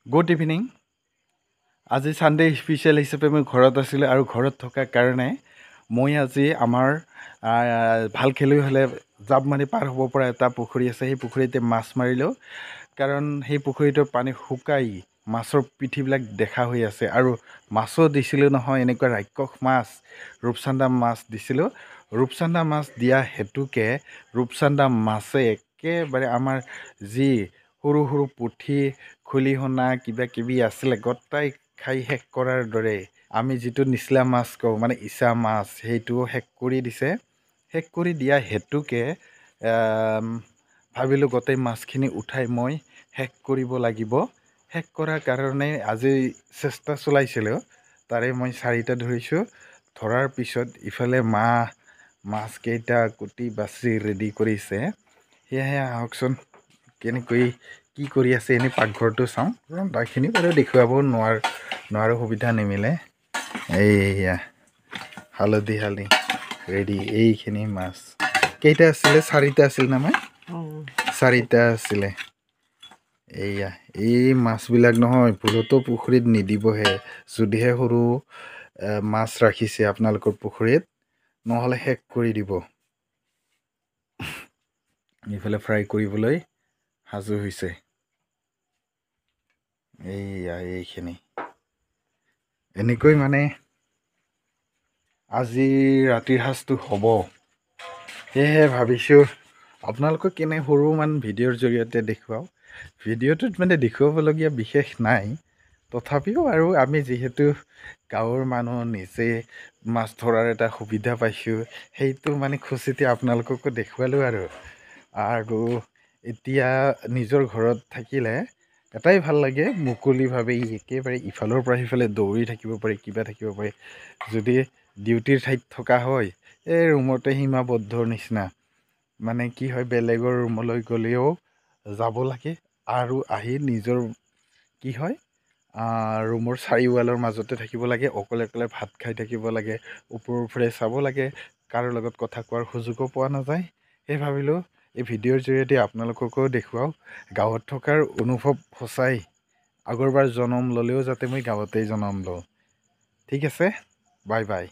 Good evening. আজি Sunday special হিচাপে মই ঘৰত আছিলোঁ আৰু ঘৰত থকাৰ কাৰণে মই আজি আমাৰ ভাল খেলুৱৈ হ'লে জাপ মাৰি পাৰ হ'ব পৰা এটা পুখুৰী আছে, সেই পুখুৰীতে মাছ মাৰিলোঁ। কাৰণ সেই পুখুৰীটোৰ পানী শুকাই মাছৰ পিঠিবিলাক দেখা হৈ আছে আৰু মাছো দিছিলোঁ নহয়, এনেকুৱা ৰাক্ষস মাছ, ৰূপচান্দা মাছ দিছিলোঁ। ৰূপচান্দা মাছ দিয়া হেতুকে ৰূপচান্দা মাছে একেবাৰে আমাৰ যি সৰু সৰু পুঠি খলিহনা কিবা কিবি আছিলে গোটাই খাই শেষ কৰাৰ দৰে আমি যিটো নিচলা মাছ কওঁ মানে ইচা মাছ, সেইটোও শেষ কৰি দিছে। শেষ কৰি দিয়া হেতুকে ভাবিলোঁ গোটেই মাছখিনি উঠাই মই শেষ কৰিব লাগিব। শেষ কৰাৰ কাৰণে আজি চেষ্টা চলাইছিলোঁ, তাৰে মই 4টা ধৰিছোঁ। ধৰাৰ পিছত ইফালে মাছকেইটা কুটি বাছি ৰেডি কৰিছে। সেয়েহে আহকচোন কেনেকৈ কি কৰি আছে এনেই পাকঘৰটো চাওঁ। ৰন্ধাখিনি বাৰু দেখুৱাব নোৱাৰো সুবিধা নিমিলে। এইয়া হালধি ৰেডি। এইখিনি মাছ কেইটা আছিলে? 4টা আছিল নহয়, 4টা আছিলে। এইয়া এই মাছবিলাক নহয় ভুলতো পুখুৰীত নিদিবহে, যদিহে সৰু মাছ ৰাখিছে আপোনালোকৰ পুখুৰীত, নহ'লে শেষ কৰি দিব। ইফালে ফ্ৰাই কৰিবলৈ সাজু হৈছে। এইখিনি এনেকৈ মানে আজি ৰাতিৰ সাজটো হ'ব। সেয়েহে ভাবিছোঁ আপোনালোকক কেনে সৰুমান ভিডিঅ'ৰ জৰিয়তে দেখুৱাওঁ। ভিডিঅ'টোত মানে দেখুৱাবলগীয়া বিশেষ নাই, তথাপিও আৰু আমি যিহেতু গাঁৱৰ মানুহ, নিজে মাছ ধৰাৰ এটা সুবিধা পাইছোঁ, সেইটো মানে খুচিতে আপোনালোককো দেখুৱালোঁ আৰু এতিয়া নিজৰ ঘৰত থাকিলে এটাই ভাল লাগে, মুকলিভাৱে একেবাৰে ইফালৰ পৰা সিফালে দৌৰি থাকিব পাৰি, কিবা থাকিব পাৰি। যদি ডিউটিৰ ঠাইত থকা হয় এই ৰুমতে সীমাবদ্ধৰ নিচিনা, মানে কি হয় বেলেগৰ ৰুমলৈ গ'লেও যাব লাগে আৰু আহি নিজৰ কি হয় ৰুমৰ 4 ৱালৰ মাজতে থাকিব লাগে, অকলে অকলে ভাত খাই থাকিব লাগে, ওপৰৰ ফালে চাব লাগে, কাৰো লগত কথা কোৱাৰ সুযোগো পোৱা নাযায়। সেই ভাবিলোঁ এই ভিডিঅ'ৰ জৰিয়তে আপোনালোককো দেখুৱাওঁ। গাঁৱত থকাৰ অনুভৱ সঁচাই, আগৰবাৰ জনম ল'লেও যাতে মই গাঁৱতেই জনম লওঁ। ঠিক আছে, বাই বাই।